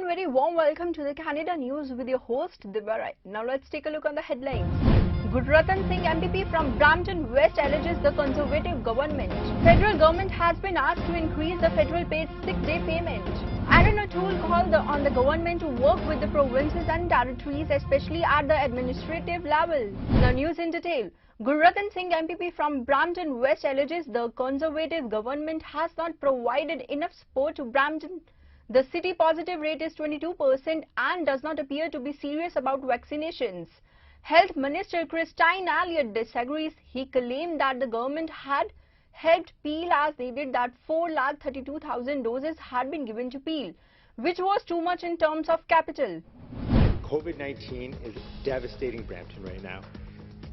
and very warm welcome to the Canada News with your host Gurdwara. Now let's take a look on the headlines. Gurdwara Singh MPP from Brampton West alleges the Conservative government. Federal government has been asked to increase the federal paid sick day payment. Aaron O'Toole called on the government to work with the provinces and territories, especially at the administrative level. Now news in detail. Gurdwara Singh MPP from Brampton West alleges the Conservative government has not provided enough support to Brampton. The city positive rate is 22% and does not appear to be serious about vaccinations. Health Minister Christine Elliott disagrees. He claimed that the government had helped Peel as they did that 4,32,000 doses had been given to Peel, which was too much in terms of capital. COVID-19 is devastating Brampton right now.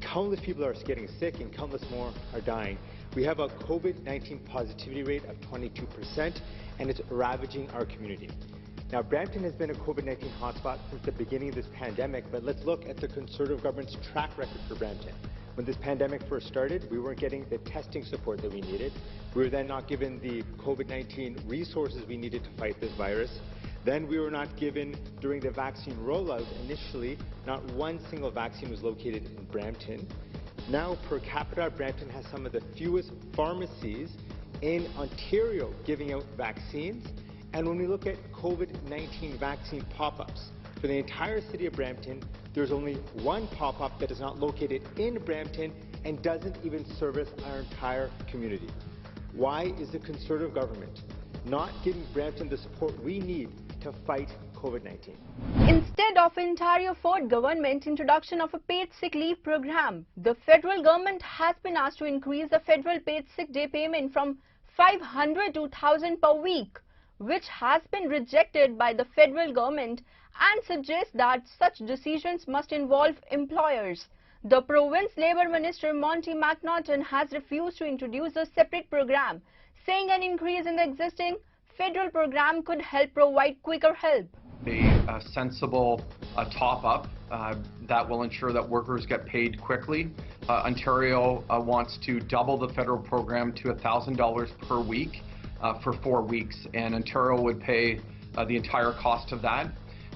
Countless people are getting sick and countless more are dying. We have a COVID-19 positivity rate of 22% and it's ravaging our community. Now, Brampton has been a COVID-19 hotspot since the beginning of this pandemic, but let's look at the Conservative government's track record for Brampton. When this pandemic first started, we weren't getting the testing support that we needed. We were then not given the COVID-19 resources we needed to fight this virus. Then we were not given, during the vaccine rollout, initially, not one single vaccine was located in Brampton. Now, per capita, Brampton has some of the fewest pharmacies in Ontario giving out vaccines. And when we look at COVID-19 vaccine pop-ups, for the entire city of Brampton, there's only one pop-up that is not located in Brampton and doesn't even service our entire community. Why is the Conservative government not giving Brampton the support we need to fight COVID-19? Instead of Ontario Ford government introduction of a paid sick leave program, the federal government has been asked to increase the federal paid sick day payment from 500 to 1,000 per week, which has been rejected by the federal government and suggests that such decisions must involve employers. The province Labour Minister Monty McNaughton has refused to introduce a separate program, saying an increase in the existing federal program could help provide quicker help. A sensible top-up that will ensure that workers get paid quickly. Ontario wants to double the federal program to $1,000 per week for 4 weeks, and Ontario would pay the entire cost of that.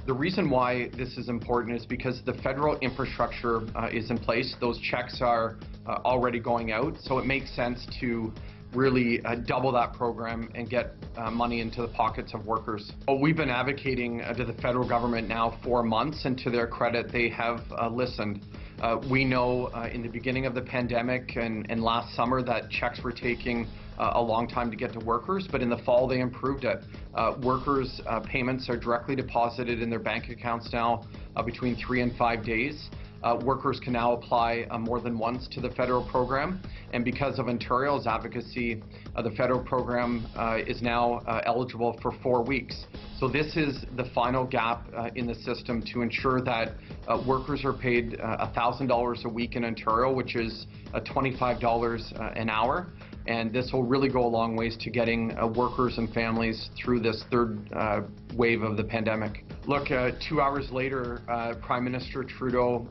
The reason why this is important is because the federal infrastructure is in place. Those checks are already going out, so it makes sense to really double that program and get money into the pockets of workers. We've been advocating to the federal government now for months, and to their credit, they have listened. We know in the beginning of the pandemic and last summer that checks were taking a long time to get to workers, but in the fall they improved it. Workers' payments are directly deposited in their bank accounts now between 3 and 5 days. Workers can now apply more than once to the federal program, and because of Ontario's advocacy, the federal program is now eligible for 4 weeks. So this is the final gap in the system to ensure that workers are paid $1,000 a week in Ontario, which is $25 an hour. And this will really go a long ways to getting workers and families through this third wave of the pandemic. Look, 2 hours later, Prime Minister Trudeau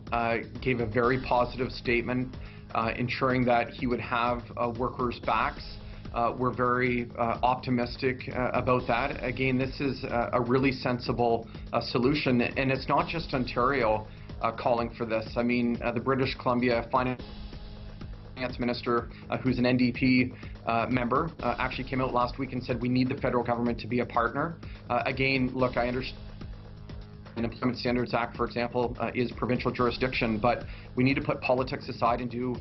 gave a very positive statement ensuring that he would have workers' backs. We're very optimistic about that. Again, this is a really sensible solution, and it's not just Ontario calling for this. I mean, the British Columbia Finance Minister, who's an NDP member, actually came out last week and said we need the federal government to be a partner. Again, look, I understand the Employment Standards Act, for example, is provincial jurisdiction, but we need to put politics aside and do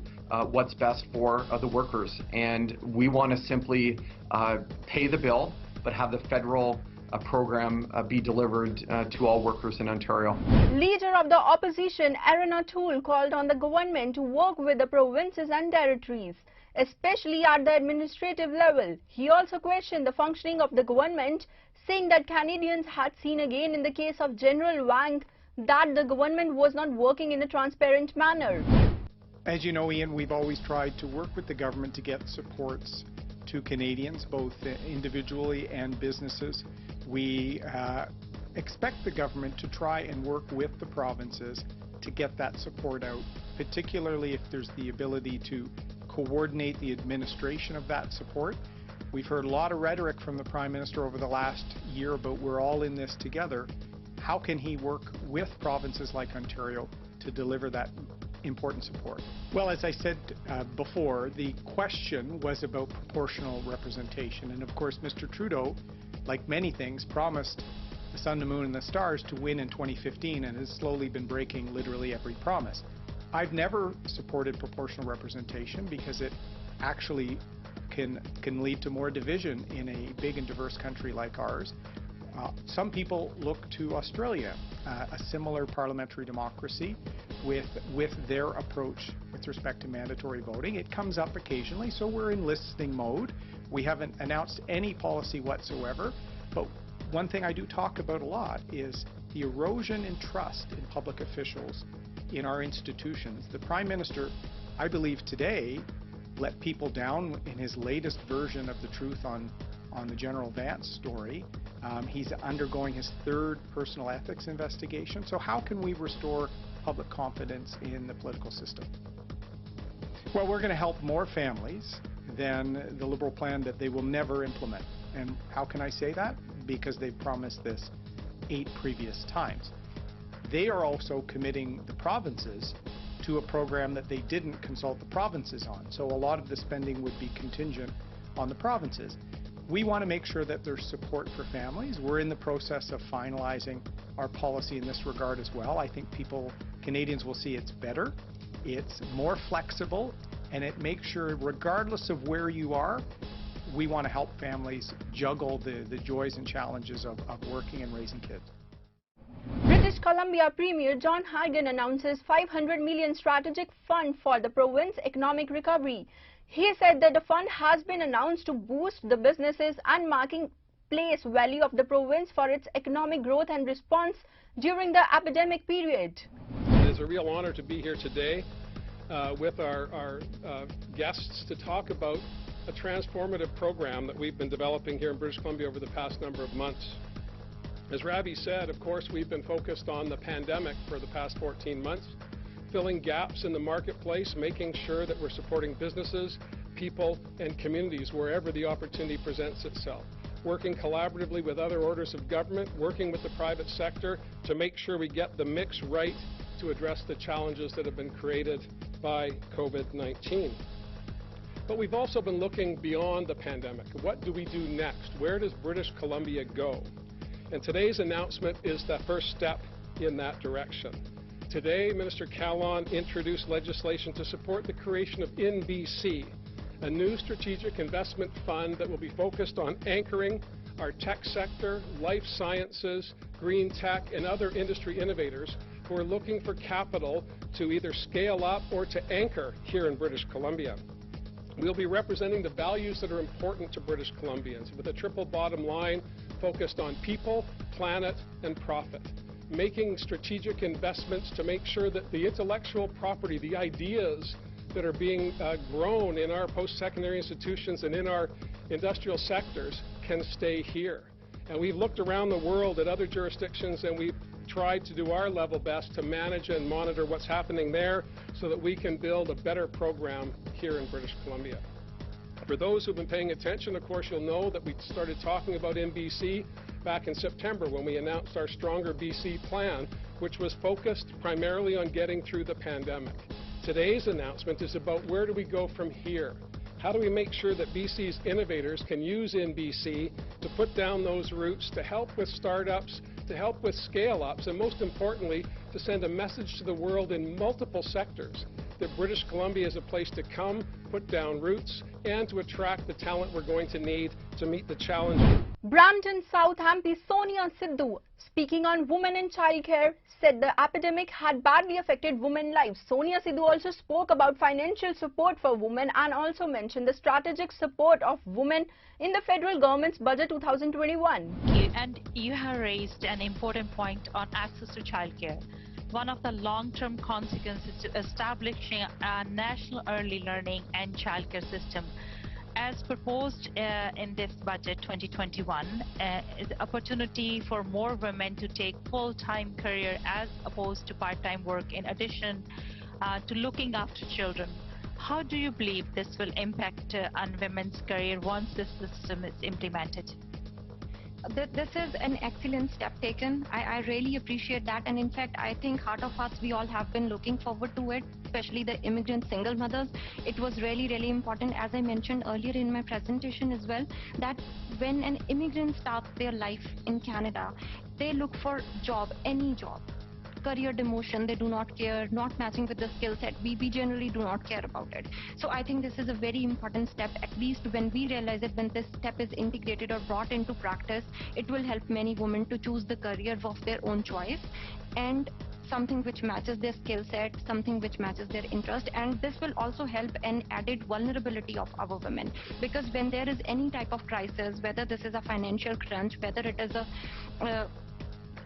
what's best for the workers. And we want to simply pay the bill, but have the federal program be delivered to all workers in Ontario. Leader of the opposition, Aaron O'Toole, called on the government to work with the provinces and territories, especially at the administrative level. He also questioned the functioning of the government, saying that Canadians had seen again in the case of General Wang that the government was not working in a transparent manner. As you know, Ian, we've always tried to work with the government to get supports to Canadians, both individually and businesses. We expect the government to try and work with the provinces to get that support out, particularly if there's the ability to coordinate the administration of that support We've heard a lot of rhetoric from the Prime Minister over the last year about we're all in this together. How can he work with provinces like Ontario to deliver that important support? Well, as I said before, the question was about proportional representation. And of course, Mr. Trudeau, like many things, promised the sun, the moon, and the stars to win in 2015 and has slowly been breaking literally every promise. I've never supported proportional representation because it actually can lead to more division in a big and diverse country like ours. Some people look to Australia, a similar parliamentary democracy with their approach with respect to mandatory voting. It comes up occasionally, so we're in listening mode. We haven't announced any policy whatsoever, but one thing I do talk about a lot is the erosion in trust in public officials in our institutions. The Prime Minister, I believe today, let people down in his latest version of the truth on the General Vance story. He's undergoing his third personal ethics investigation. So how can we restore public confidence in the political system? Well, we're going to help more families than the Liberal plan that they will never implement. And how can I say that? Because they've promised this 8 previous times. They are also committing the provinces to a program that they didn't consult the provinces on. So a lot of the spending would be contingent on the provinces. We want to make sure that there's support for families. We're in the process of finalizing our policy in this regard as well. I think Canadians will see it's better, it's more flexible, and it makes sure, regardless of where you are, we want to help families juggle the joys and challenges of working and raising kids. British Columbia Premier John Horgan announces $500 million strategic fund for the province's economic recovery. He said that the fund has been announced to boost the businesses and marketplace value of the province for its economic growth and response during the epidemic period. It is a real honor to be here today with our guests to talk about a transformative program that we've been developing here in British Columbia over the past number of months. As Ravi said, of course, we've been focused on the pandemic for the past 14 months, filling gaps in the marketplace, making sure that we're supporting businesses, people, and communities wherever the opportunity presents itself, working collaboratively with other orders of government, working with the private sector to make sure we get the mix right to address the challenges that have been created by COVID-19. But we've also been looking beyond the pandemic. What do we do next? Where does British Columbia go? And today's announcement is the first step in that direction. Today, Minister Callon introduced legislation to support the creation of InBC, a new strategic investment fund that will be focused on anchoring our tech sector, life sciences, green tech, and other industry innovators who are looking for capital to either scale up or to anchor here in British Columbia. We'll be representing the values that are important to British Columbians with a triple bottom line focused on people, planet, and profit. Making strategic investments to make sure that the intellectual property, the ideas that are being grown in our post-secondary institutions and in our industrial sectors can stay here. And we've looked around the world at other jurisdictions and we've tried to do our level best to manage and monitor what's happening there so that we can build a better program here in British Columbia. For those who've been paying attention, of course, you'll know that we started talking about MBC back in September when we announced our Stronger BC plan, which was focused primarily on getting through the pandemic. Today's announcement is about where do we go from here? How do we make sure that BC's innovators can use NBC to put down those roots, to help with startups, to help with scale-ups, and most importantly, to send a message to the world in multiple sectors that British Columbia is a place to come, put down roots, and to attract the talent we're going to need to meet the challenges. Brampton South MP Sonia Sidhu, speaking on women in childcare, said the epidemic had badly affected women's lives. Sonia Sidhu also spoke about financial support for women and also mentioned the strategic support of women in the federal government's budget 2021. And you have raised an important point on access to childcare. One of the long-term consequences to establishing a national early learning and childcare system, as proposed in this budget 2021, is the opportunity for more women to take full-time career as opposed to part-time work in addition to looking after children. How do you believe this will impact on women's career once this system is implemented? This is an excellent step taken. I really appreciate that, and in fact I think heart of hearts we all have been looking forward to it, especially the immigrant single mothers. It was really important, as I mentioned earlier in my presentation as well, that when an immigrant starts their life in Canada, they look for job, any job. Career demotion, they do not care, not matching with the skill set, we generally do not care about it. So I think this is a very important step, at least when we realize it, when this step is integrated or brought into practice, it will help many women to choose the career of their own choice, and something which matches their skill set, something which matches their interest. And this will also help an added vulnerability of our women, because when there is any type of crisis, whether this is a financial crunch, whether it is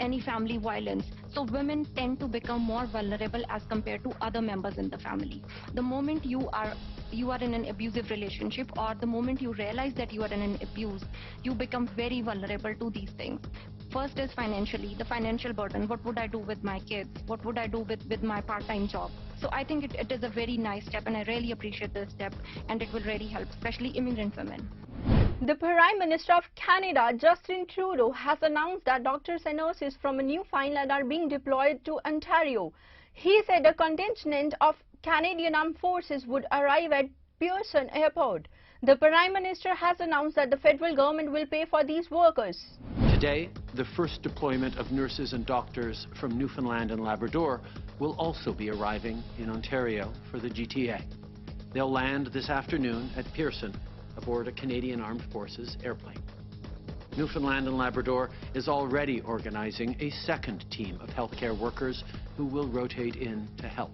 any family violence, so women tend to become more vulnerable as compared to other members in the family. The moment you are in an abusive relationship, or the moment you realize that you are in an abuse, you become very vulnerable to these things. First is financially, the financial burden. What would I do with my kids? What would I do with my part-time job? So I think it is a very nice step, and I really appreciate this step, and it will really help, especially immigrant women. The Prime Minister of Canada, Justin Trudeau, has announced that doctors and nurses from Newfoundland are being deployed to Ontario. He said a contingent of Canadian Armed Forces would arrive at Pearson Airport. The Prime Minister has announced that the federal government will pay for these workers. Today, the first deployment of nurses and doctors from Newfoundland and Labrador will also be arriving in Ontario for the GTA. They'll land this afternoon at Pearson aboard a Canadian Armed Forces airplane. Newfoundland and Labrador is already organizing a second team of healthcare workers who will rotate in to help.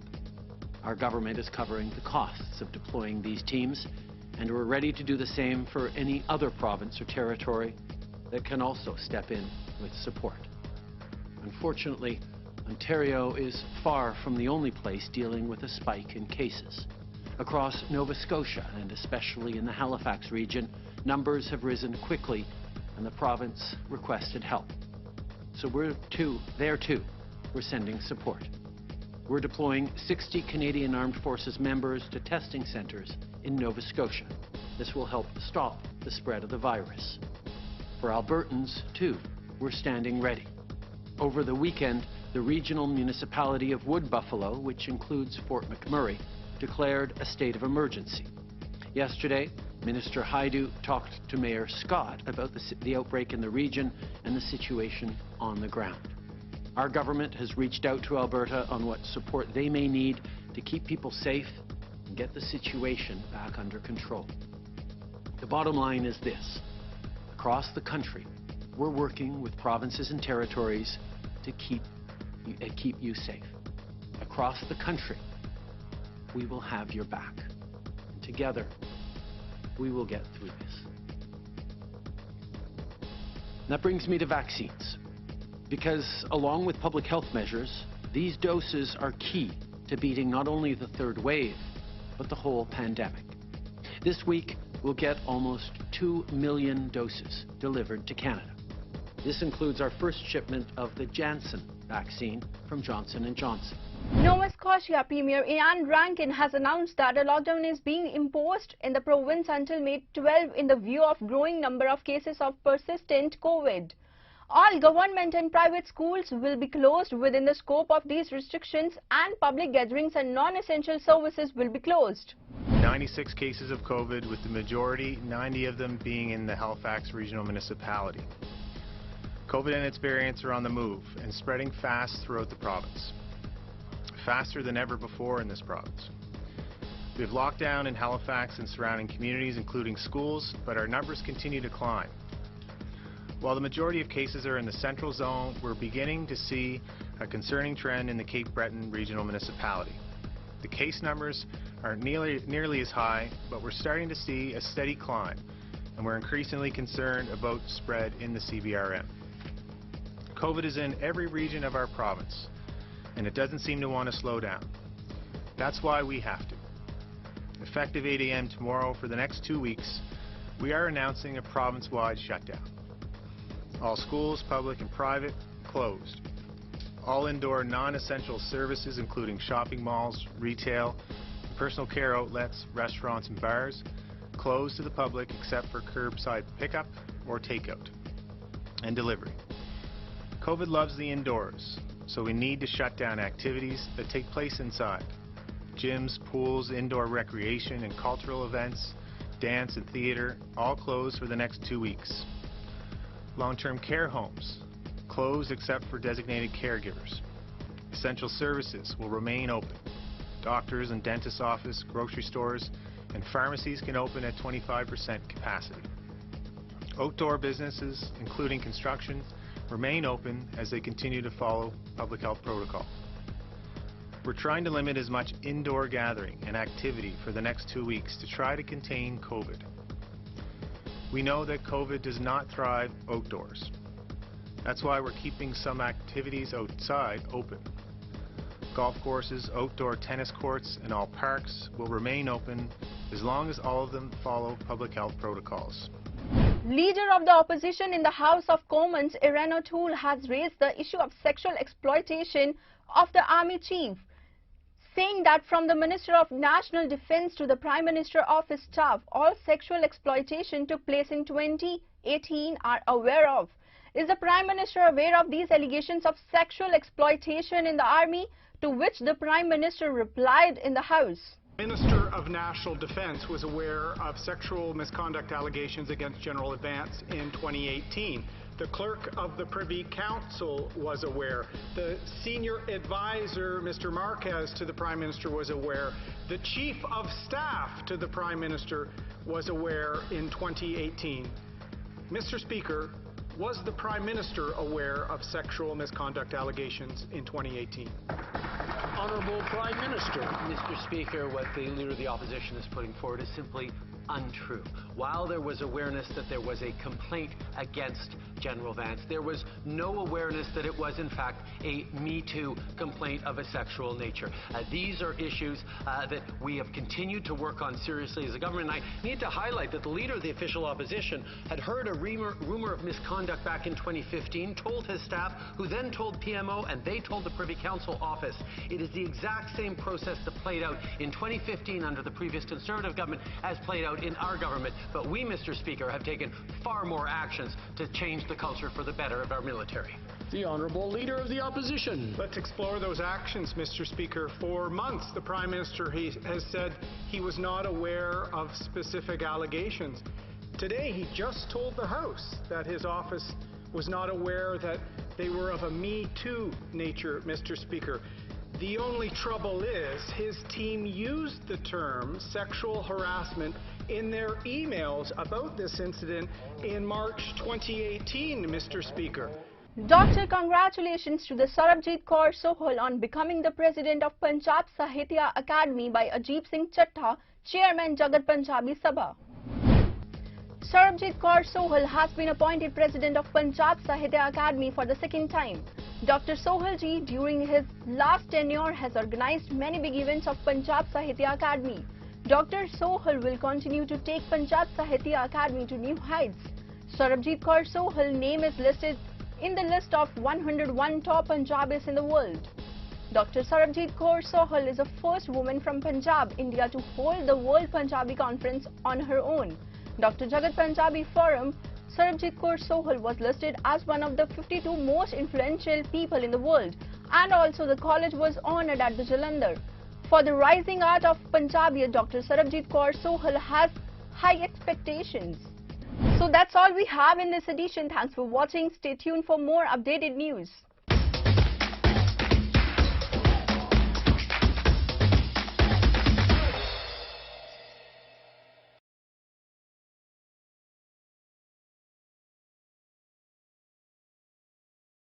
Our government is covering the costs of deploying these teams, and we're ready to do the same for any other province or territory that can also step in with support. Unfortunately, Ontario is far from the only place dealing with a spike in cases. Across Nova Scotia, and especially in the Halifax region, numbers have risen quickly, and the province requested help. So we're sending support. We're deploying 60 Canadian Armed Forces members to testing centers in Nova Scotia. This will help stop the spread of the virus. For Albertans, too, we're standing ready. Over the weekend, the regional municipality of Wood Buffalo, which includes Fort McMurray, declared a state of emergency. Yesterday, Minister Haidu talked to Mayor Scott about the outbreak in the region and the situation on the ground. Our government has reached out to Alberta on what support they may need to keep people safe and get the situation back under control. The bottom line is this: across the country, we're working with provinces and territories to keep you safe. Across the country, we will have your back. And together, we will get through this. And that brings me to vaccines. Because along with public health measures, these doses are key to beating not only the third wave, but the whole pandemic. This week, we'll get almost 2 million doses delivered to Canada. This includes our first shipment of the Janssen vaccine from Johnson & Johnson. Nova Scotia Premier Ian Rankin has announced that a lockdown is being imposed in the province until May 12 in the view of growing number of cases of persistent COVID. All government and private schools will be closed within the scope of these restrictions, and public gatherings and non-essential services will be closed. 96 cases of COVID, with the majority, 90 of them, being in the Halifax Regional Municipality. COVID and its variants are on the move and spreading fast throughout the province. Faster than ever before in this province. We have lockdown in Halifax and surrounding communities, including schools, but our numbers continue to climb. While the majority of cases are in the central zone, we're beginning to see a concerning trend in the Cape Breton Regional Municipality. The case numbers aren't nearly as high, but we're starting to see a steady climb, and we're increasingly concerned about spread in the CBRM. COVID is in every region of our province, and it doesn't seem to want to slow down. That's why we have to. Effective 8 a.m. tomorrow for the next 2 weeks, we are announcing a province-wide shutdown. All schools, public and private, closed. All indoor non-essential services, including shopping malls, retail, and Personal care outlets, restaurants and bars closed to the public except for curbside pickup or takeout and delivery. COVID loves the indoors, so we need to shut down activities that take place inside. Gyms, pools, indoor recreation and cultural events, dance and theatre, all closed for the next 2 weeks. Long-term care homes, closed except for designated caregivers. Essential services will remain open. Doctors and dentist office, grocery stores, and pharmacies can open at 25% capacity. Outdoor businesses, including construction, remain open as they continue to follow public health protocol. We're trying to limit as much indoor gathering and activity for the next 2 weeks to try to contain COVID. We know that COVID does not thrive outdoors. That's why we're keeping some activities outside open. Golf courses, outdoor tennis courts, and all parks will remain open as long as all of them follow public health protocols. Leader of the opposition in the House of Commons, Erin O'Toole, has raised the issue of sexual exploitation of the Army Chief, saying that from the Minister of National Defence to the Prime Minister of his staff, all sexual exploitation took place in 2018 are aware of. Is the Prime Minister aware of these allegations of sexual exploitation in the Army? To which the Prime Minister replied in the House. Minister of National Defence was aware of sexual misconduct allegations against General Advance in 2018. The Clerk of the Privy Council was aware. The Senior Advisor, Mr. Marquez, to the Prime Minister was aware. The Chief of Staff to the Prime Minister was aware in 2018. Mr. Speaker, was the Prime Minister aware of sexual misconduct allegations in 2018? Honourable Prime Minister. Mr. Speaker, what the Leader of the Opposition is putting forward is simply untrue. While there was awareness that there was a complaint against General Vance, there was no awareness that it was in fact a Me Too complaint of a sexual nature. These are issues that we have continued to work on seriously as a government. And I need to highlight that the Leader of the official opposition had heard a rumor of misconduct back in 2015, told his staff, who then told PMO, and they told the Privy Council office. It is the exact same process that played out in 2015 under the previous Conservative government as played out in our government. But we, Mr. Speaker, have taken far more actions to change the culture for the better of our military. The Honourable Leader of the Opposition. Let's explore those actions, Mr. Speaker. For months, the Prime Minister has said he was not aware of specific allegations. Today, he just told the House that his office was not aware that they were of a Me Too nature, Mr. Speaker. The only trouble is his team used the term sexual harassment in their emails about this incident in March 2018, Mr. Speaker. Doctor, congratulations to the Sarabjit Kaur Sohal on becoming the president of Punjab Sahitya Academy by Ajit Singh Chattha, Chairman Jagat Punjabi Sabha. Sarabjit Kaur Sohal has been appointed president of Punjab Sahitya Academy for the second time. Dr. Sohal ji, during his last tenure, has organized many big events of Punjab Sahitya Academy. Dr. Sohal will continue to take Punjab Sahitya Academy to new heights. Sarabjit Kaur Sohal's name is listed in the list of 101 top Punjabis in the world. Dr. Sarabjit Kaur Sohal is the first woman from Punjab, India to hold the World Punjabi Conference on her own. Dr. Jagat Punjabi Forum, Sarabjit Kaur Sohal was listed as one of the 52 most influential people in the world, and also the college was honored at the Jalandhar. For the rising art of Punjabi, Dr. Sarabjit Kaur Sohal has high expectations. So that's all we have in this edition. Thanks for watching. Stay tuned for more updated news.